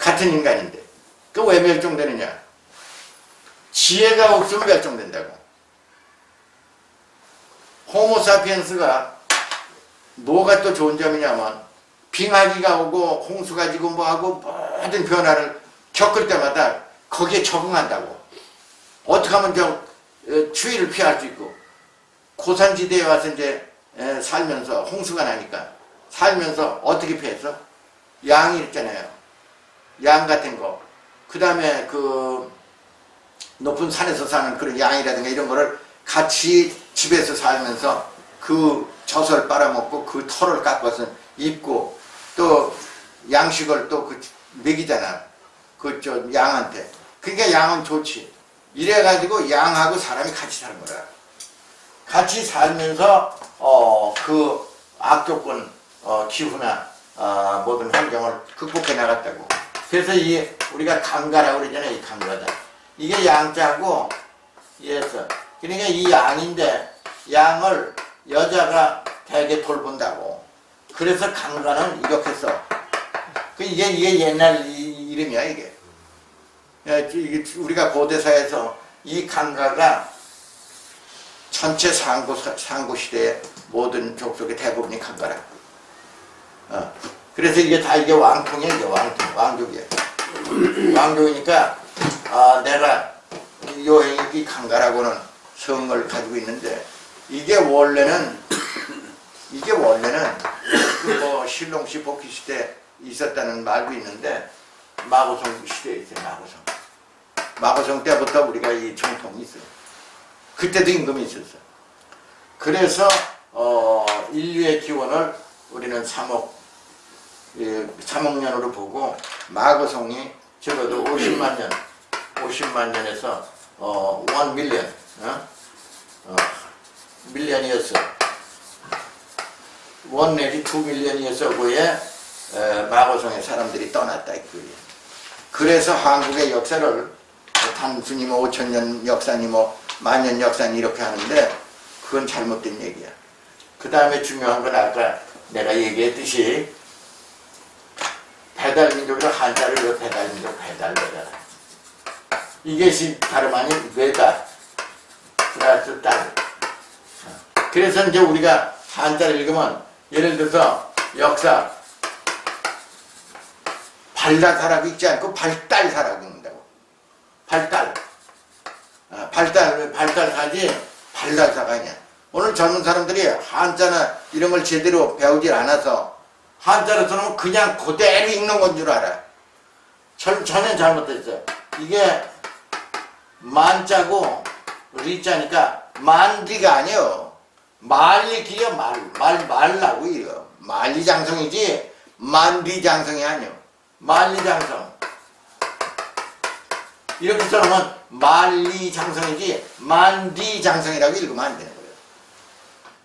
같은 인간인데. 그 왜 멸종되느냐? 지혜가 없으면 멸종된다고. 호모사피엔스가 뭐가 또 좋은 점이냐면 빙하기가 오고 홍수가 지고 뭐하고 모든 변화를 겪을 때마다 거기에 적응한다고. 어떻게 하면 추위를 피할 수 있고, 고산지대에 와서 이제 살면서 홍수가 나니까 살면서 어떻게 피했어? 양이 있잖아요. 양 같은 거. 그 다음에 그 높은 산에서 사는 그런 양이라든가 이런 거를 같이 집에서 살면서 그 젖을 빨아먹고 그 털을 깎아서 입고 또 양식을 또 그 먹이잖아. 그 양한테. 그러니까 양은 좋지. 이래가지고 양하고 사람이 같이 사는 거라. 같이 살면서 그 악조건 기후나 모든 환경을 극복해 나갔다고. 그래서 이 우리가 강가라고 그러잖아요. 이 강가다. 이게 양자고 얘서. 그러니까 이 양인데 양을 여자가 되게 돌본다고. 그래서 강가는 이렇게 써. 이게 옛날 이름이야 이게. 우리가 고대사에서 이 강가가 전체 상고 시대의 모든 족속의 대부분이 강가라. 그래서 이게 다 이게 왕통이야. 이게 왕족이야. 왕족이니까 내가 이 강가라고는 성을 가지고 있는데 이게 원래는 뭐 신롱시 복희 시대 있었다는 말도 있는데 마고성 시대에 있어요. 마고성 때부터 우리가 이 정통이 있어요. 그때도 임금이 있었어. 그래서 인류의 기원을 우리는 3억 년으로 보고 마고성이 적어도 50만 년에서 1 밀리언 밀리언이었어. 1 내지 2 밀리언이었어. 그에 마고성의 사람들이 떠났다. 그래서 한국의 역사를 단순히 뭐 5,000년 역사니 뭐 만년 역사니 이렇게 하는데 그건 잘못된 얘기야. 그 다음에 중요한 건 아까 내가 얘기했듯이 배달민족으로 한자를 왜 배달민족 배달배달. 이것이 다름 아닌 외다 플러스 딸. 그래서 이제 우리가 한자를 읽으면 예를 들어서 역사 발달사라고 읽지 않고 발달사라고 읽는다고. 발달사지 발달사가 아니야. 오늘 젊은 사람들이 한자나 이런 걸 제대로 배우질 않아서 한자를 써놓으면 그냥 그대로 읽는 건 줄 알아. 전혀 잘못됐어요. 이게 만자고 리자니까 만디가 아니에요. 말리기요. 말라고 이래요. 만리장성이지 만디장성이 아니에요. 만리장성. 이렇게 써놓으면 만리장성이지 만디장성이라고 읽으면 안 되는 거예요.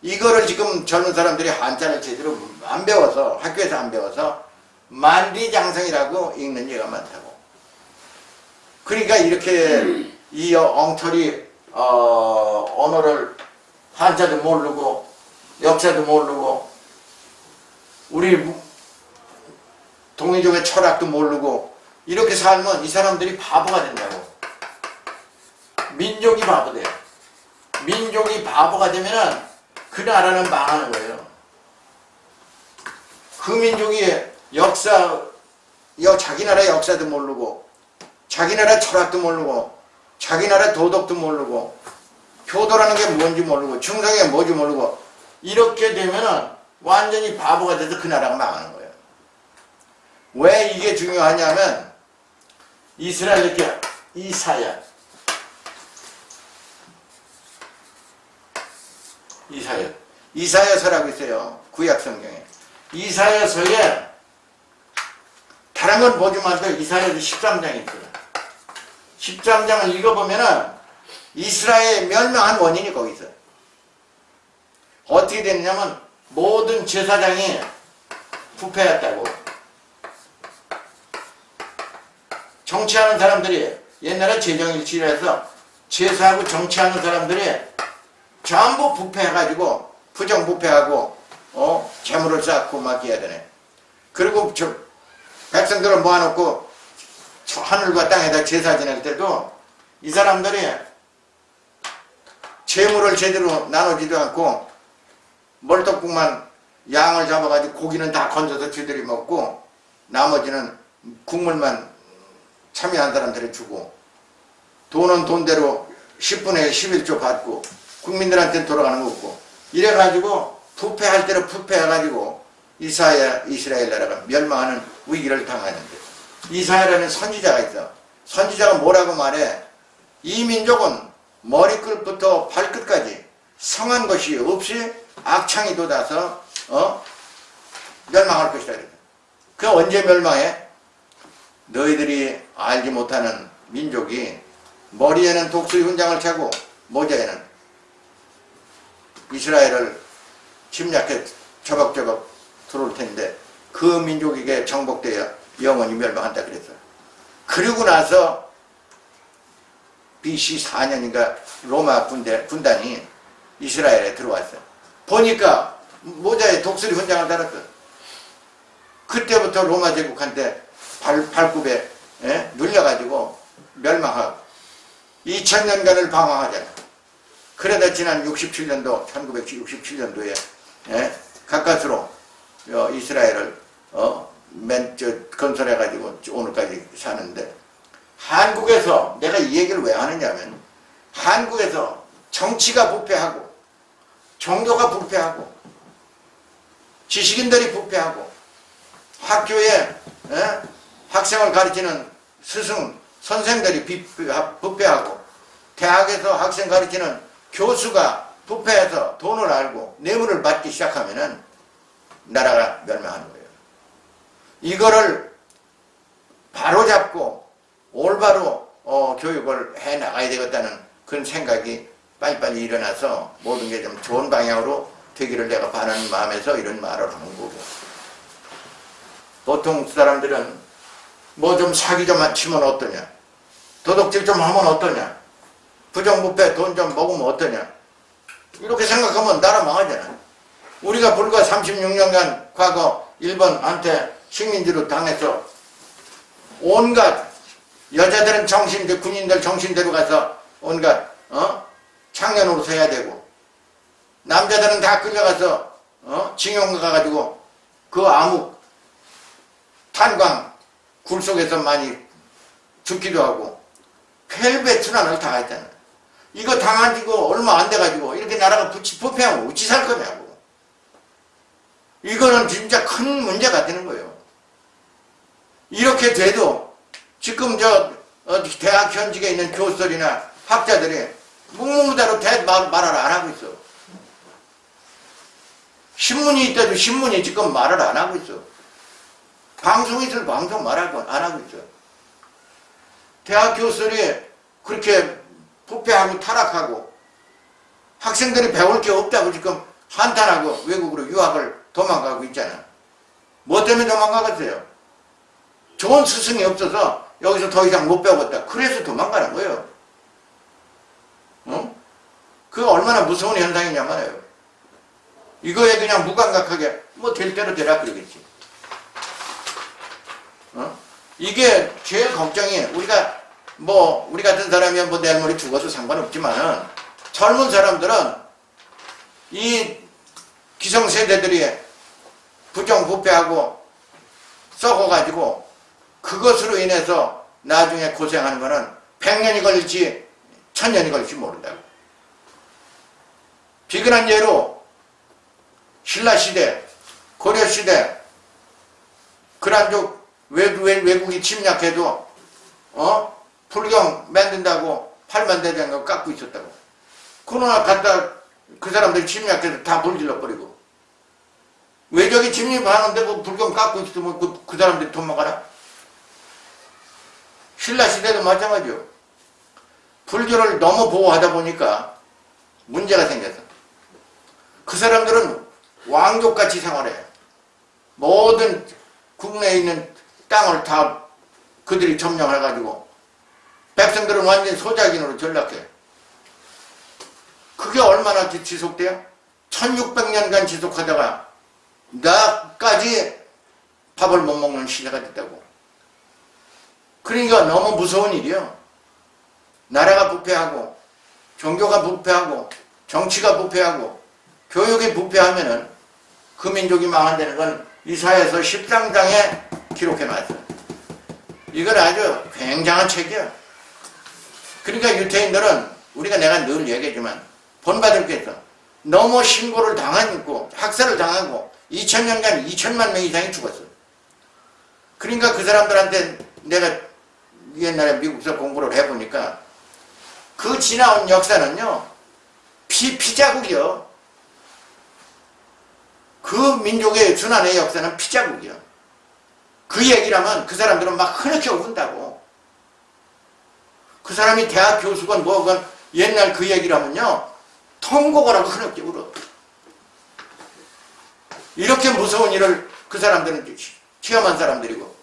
이거를 지금 젊은 사람들이 한자를 제대로 안 배워서, 학교에서 안 배워서 만디장성이라고 읽는 예가 많다고. 그러니까 이렇게 이 엉터리 언어를 한자도 모르고 역사도 모르고 우리 동이족의 철학도 모르고 이렇게 살면 이 사람들이 바보가 된다고. 민족이 바보 돼요. 민족이 바보가 되면은 그 나라는 망하는 거예요. 그 민족이 자기 나라 역사도 모르고 자기 나라 철학도 모르고 자기 나라 도덕도 모르고 효도라는 게 뭔지 모르고 충성이 뭔지 모르고 이렇게 되면은 완전히 바보가 돼서 그 나라가 망하는 거예요. 왜 이게 중요하냐면 이스라엘 이렇게 이사야서라고 있어요. 구약 성경에. 이사야서에 다른 건 보지 말고 이사야서 13장이 있어요. 13장을 읽어보면은 이스라엘 멸망한 원인이 거기 있어요. 어떻게 됐냐면 모든 제사장이 부패했다고. 정치하는 사람들이 옛날에 재정일치라서 제사하고 정치하는 사람들이 전부 부패해가지고 부정부패하고 재물을 쌓고 막 해야 되네. 그리고 백성들을 모아놓고 저 하늘과 땅에다 제사 지낼 때도 이 사람들이 재물을 제대로 나누지도 않고 멀떡국만 양을 잡아가지고 고기는 다 건져서 쥐들이 먹고 나머지는 국물만 참여한 사람들이 주고 돈은 돈대로 10분의 11조 받고 국민들한테는 돌아가는 거 없고 이래가지고 부패할 대로 부패해가지고 이스라엘 나라가 멸망하는 위기를 당하는데 이사야라는 선지자가 있어. 선지자가 뭐라고 말해? 이 민족은 머리끝부터 발끝까지 성한 것이 없이 악창이 돋아서 멸망할 것이다. 그 언제 멸망해? 너희들이 알지 못하는 민족이 머리에는 독수리 훈장을 차고 모자에는 이스라엘을 침략해 저벅저벅 들어올 텐데 그 민족에게 정복되어 영원히 멸망한다 그랬어요. 그리고 나서 BC 4년인가 로마 군단이 이스라엘에 들어왔어요. 보니까 모자에 독수리 훈장을 달았어. 그때부터 로마 제국한테 발굽에 눌려가지고 멸망하고 2000년간을 방황하잖아. 그러다 지난 67년도 1967년도에 가까스로 이스라엘을 건설해가지고 오늘까지 사는데 한국에서 내가 이 얘기를 왜 하느냐면 한국에서 정치가 부패하고 종교가 부패하고 지식인들이 부패하고 학교에 학생을 가르치는 스승 선생들이 부패하고 대학에서 학생 가르치는 교수가 부패해서 돈을 알고 뇌물을 받기 시작하면은 나라가 멸망하는 거예요. 이거를 바로잡고 올바로 교육을 해 나가야 되겠다는 그런 생각이 빨리빨리 일어나서 모든 게 좀 좋은 방향으로 되기를 내가 바라는 마음에서 이런 말을 하는 거고, 보통 사람들은 뭐 좀 사기 좀 치면 어떠냐, 도둑질 좀 하면 어떠냐, 부정부패 돈 좀 먹으면 어떠냐, 이렇게 생각하면 나라 망하잖아. 우리가 불과 36년간 과거 일본한테 식민지로 당해서 온갖 여자들은 정신대 군인들 정신대로 가서 온갖 창년으로 서야 되고 남자들은 다 끌려가서 징용 가가지고 그 암흑 탄광 굴 속에서 많이 죽기도 하고 헬베트난을 당했잖아. 이거 당한 지고 얼마 안 돼가지고 이렇게 나라가 부패하면 어찌 살 거냐고. 이거는 진짜 큰 문제가 되는 거예요. 이렇게 돼도 지금 대학 현직에 있는 교수들이나 학자들이 묵묵부답으로 말을 안 하고 있어. 신문이 있다도 신문이 지금 말을 안 하고 있어. 방송이 있을 방송 말하고 안 하고 있어. 대학 교수들이 그렇게 부패하고 타락하고 학생들이 배울 게 없다고 지금 한탄하고 외국으로 유학을 도망가고 있잖아. 뭐 때문에 도망가겠어요? 좋은 스승이 없어서 여기서 더 이상 못 배우겠다. 그래서 도망가는 거예요. 그거 얼마나 무서운 현상이냐 말이에요. 이거에 그냥 무감각하게 뭐 될 대로 되라 그러겠지. 이게 제일 걱정이, 우리 같은 사람이 뭐 내일 모레 죽어도 상관없지만은 젊은 사람들은 이 기성세대들이 부정부패하고 썩어가지고 그것으로 인해서 나중에 고생하는 거는 100년이 걸릴지 1000년이 걸릴지 모른다고. 비근한 예로 신라시대, 고려시대, 그란족 외국이 침략해도 불경 만든다고 8만 대장을 깎고 있었다고. 그러나 갖다 그 사람들이 침략해서 다 불질러 버리고, 외적이 침입하는데 그 불경 깎고 있으면 그 사람들이 도망가라? 신라시대도 마찬가지요. 불교를 너무 보호하다 보니까 문제가 생겨서 그 사람들은 왕족같이 생활해요. 모든 국내에 있는 땅을 다 그들이 점령해가지고 백성들은 완전히 소작인으로 전락해. 그게 얼마나 지속돼요? 1600년간 지속하다가 나까지 밥을 못 먹는 시대가 됐다고. 그러니까 너무 무서운 일이요. 나라가 부패하고 종교가 부패하고 정치가 부패하고 교육이 부패하면은 그 민족이 망한다는 건 이사야서 10장에 기록해놨어요. 이건 아주 굉장한 책이에요. 그러니까 유태인들은 내가 늘 얘기하지만 본받을 게 있어. 너무 신고를 당하고 학살을 당하고 2000년간 2천만 명 이상이 죽었어요. 그러니까 그 사람들한테 내가 옛날에 미국에서 공부를 해보니까 그 지나온 역사는요, 피자국이요. 그 민족의 순환의 역사는 피자국이요. 그 얘기를 하면 그 사람들은 막 흐느껴 운다고. 그 사람이 대학 교수건 뭐건 옛날 그 얘기를 하면요, 통곡을 하고 흐느껴 울어. 이렇게 무서운 일을 그 사람들은 체험한 사람들이고,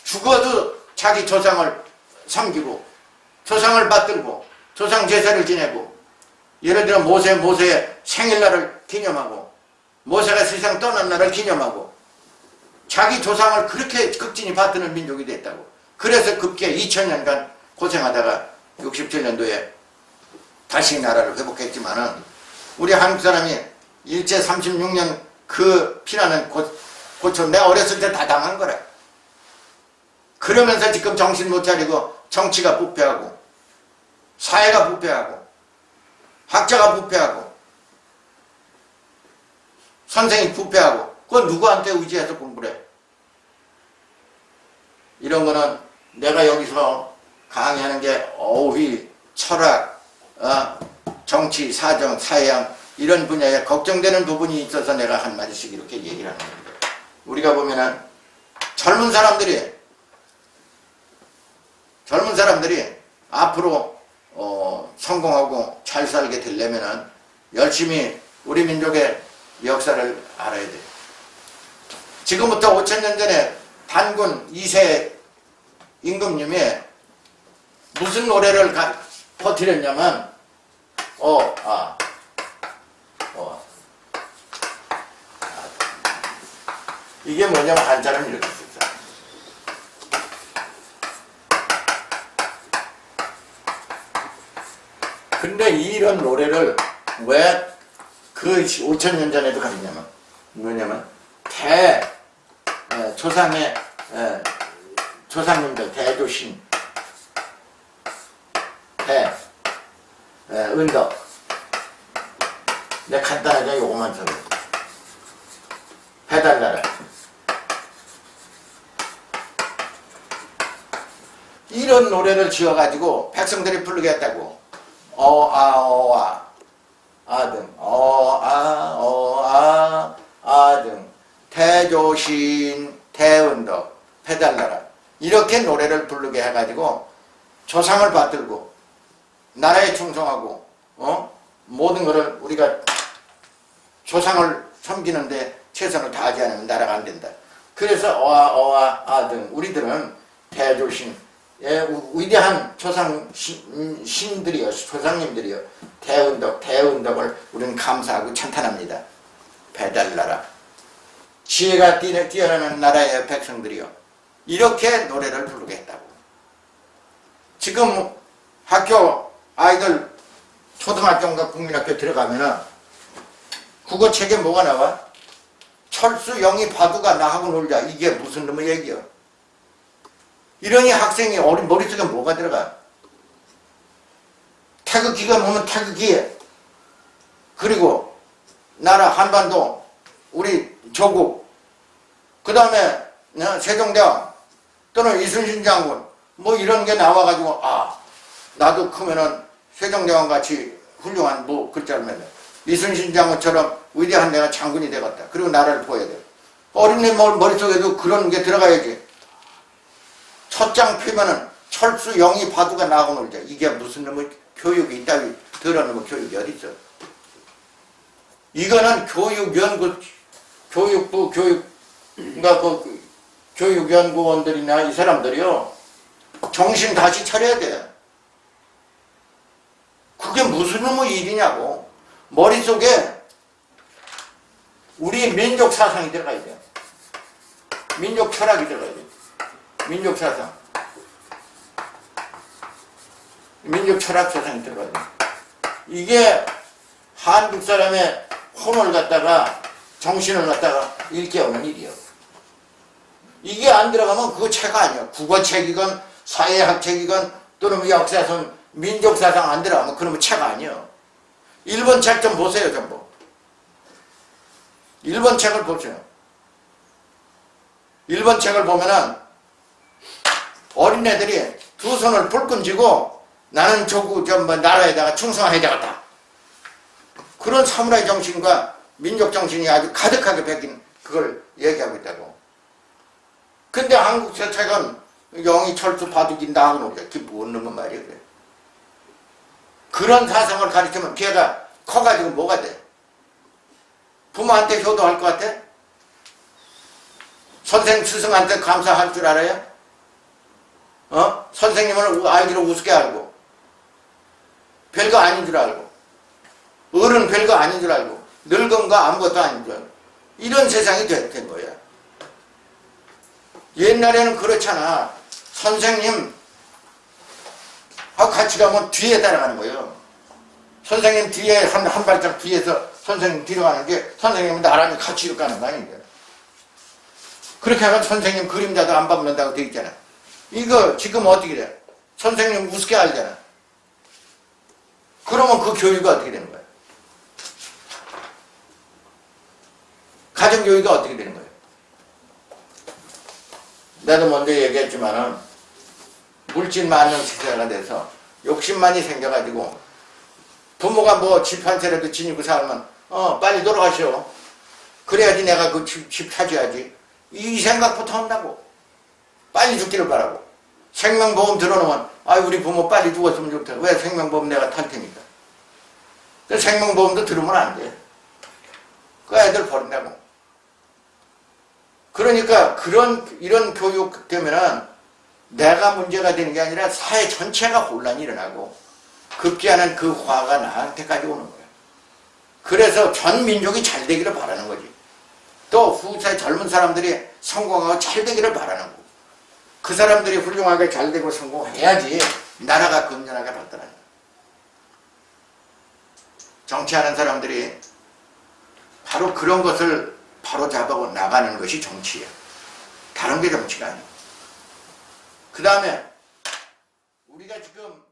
죽어도 자기 조상을 섬기고 조상을 받들고 조상 제사를 지내고, 예를 들어 모세의 생일날을 기념하고 모세가 세상 떠난 날을 기념하고 자기 조상을 그렇게 극진히 받드는 민족이 됐다고. 그래서 급기야 2000년간 고생하다가 67년도에 다시 나라를 회복했지만은 우리 한국 사람이 일제 36년 그 피나는 고초 내가 어렸을 때 다 당한 거라. 그러면서 지금 정신 못 차리고 정치가 부패하고 사회가 부패하고 학자가 부패하고 선생이 부패하고 그건 누구한테 의지해서 공부를 해? 이런 거는 내가 여기서 강의하는 게 어휘, 철학, 정치, 사정, 사회양 이런 분야에 걱정되는 부분이 있어서 내가 한마디씩 이렇게 얘기를 하는 겁니다. 우리가 보면은 젊은 사람들이 앞으로 성공하고 잘 살게 되려면은 열심히 우리 민족의 역사를 알아야 돼요. 지금부터 5000년 전에 단군 2세 임금님이 무슨 노래를 퍼뜨렸냐면 이게 뭐냐면 한자는 이렇게 썼어요. 근데 이런 노래를 왜 그 5000년 전에도 가르냐면 뭐냐면 조상님들 대조신 은덕 내가 간단하게 요거만 써요. 해달라라. 이런 노래를 지어가지고 백성들이 부르게 했다고. 아등 아등 대조신 대은덕 해달라라. 이렇게 노래를 부르게 해가지고 조상을 받들고 나라에 충성하고 모든 것을 우리가 조상을 섬기는데 최선을 다하지 않으면 나라가 안 된다. 그래서 아등 우리들은 대조신 위대한 신들이요, 조상님들이요, 대은덕을 우리는 감사하고 찬탄합니다. 배달나라. 지혜가 뛰어나는 나라의 백성들이요. 이렇게 노래를 부르게 했다고. 지금 학교 아이들 초등학교인가 국민학교 들어가면은 국어책에 뭐가 나와? 철수, 영희, 바두가 나하고 놀자. 이게 무슨 놈의 얘기야? 이러니 학생이 어린 머릿속에 뭐가 들어가? 태극기가 뭐면 태극기. 그리고 나라 한반도 우리 조국 그 다음에 세종대왕 또는 이순신 장군 뭐 이런 게 나와가지고 나도 크면은 세종대왕 같이 훌륭한 뭐 글자를 맺어 이순신 장군처럼 위대한 내가 장군이 되겠다. 그리고 나라를 보여야 돼. 어린애 머릿속에도 그런 게 들어가야지. 첫 장 펴면은 철수, 영희, 바두가 나하고 놀자. 이게 무슨 놈의 교육이 있다고 들어놓은 교육이 어디 있어? 이거는 교육연구, 교육부, 그러니까 그 교육연구원들이나 이 사람들이요 정신 다시 차려야 돼. 그게 무슨 놈의 일이냐고. 머릿속에 우리 민족 사상이 들어가야 돼. 민족 철학이 들어가야 돼. 민족사상, 민족철학사상이 들어가요. 이게 한국 사람의 혼을 갖다가 정신을 갖다가 일깨우는 일이요. 이게 안 들어가면 그거 책 아니야. 국어책이건 사회학책이건 또는 역사선 민족사상 안 들어가면 그러면 책 아니요. 일본 책 좀 보세요. 전부 일본 책을 보세요. 일본 책을 보면은 어린애들이 두 손을 불끈 쥐고 나는 나라에다가 충성해야 되겠다. 그런 사무라이 정신과 민족 정신이 아주 가득하게 베낀 그걸 얘기하고 있다고. 근데 한국 책은 영희, 철수, 바둑이, 나그노, 그게 뭔 놈의 말이야, 그래. 그런 사상을 가르치면 걔가 커가지고 뭐가 돼? 부모한테 효도할 것 같아? 선생, 스승한테 감사할 줄 알아요? 선생님을 아이들을 우습게 알고, 별거 아닌 줄 알고, 어른 별거 아닌 줄 알고, 늙은 거 아무것도 아닌 줄 알고, 이런 세상이 된 거야. 옛날에는 그렇잖아. 선생님, 같이 가면 뒤에 따라가는 거예요. 선생님 뒤에, 한 발짝 뒤에서 선생님 뒤로 가는 게 선생님은 나란히 같이 이렇게 가는 거 아닌데. 그렇게 하면 선생님 그림자도 안 밟는다고 돼 있잖아. 이거 지금 어떻게 돼? 선생님 우습게 알잖아. 그러면 그 교육이 어떻게 되는 거야? 가정교육이 어떻게 되는 거예요? 나도 먼저 얘기했지만은 물질 만능 시대가 돼서 욕심만이 생겨가지고 부모가 뭐 집 한 채라도 지니고 살면 빨리 돌아가시오. 그래야지 내가 그 집 사줘야지. 이 생각부터 한다고. 빨리 죽기를 바라고. 생명보험 들어놓으면 우리 부모 빨리 죽었으면 좋다. 왜? 생명보험 내가 탈 테니까. 생명보험도 들으면 안 돼. 그 애들 버린다고. 그러니까 이런 교육 되면은 내가 문제가 되는 게 아니라 사회 전체가 혼란이 일어나고 급기야는 그 화가 나한테까지 오는 거야. 그래서 전 민족이 잘 되기를 바라는 거지. 또 후세 젊은 사람들이 성공하고 잘 되기를 바라는 거고. 그 사람들이 훌륭하게 잘 되고 성공해야지 나라가 건전하게 발달하는 거야. 정치하는 사람들이 바로 그런 것을 바로 잡아고 나가는 것이 정치예요. 다른 게 정치가 아니에요. 그 다음에 우리가 지금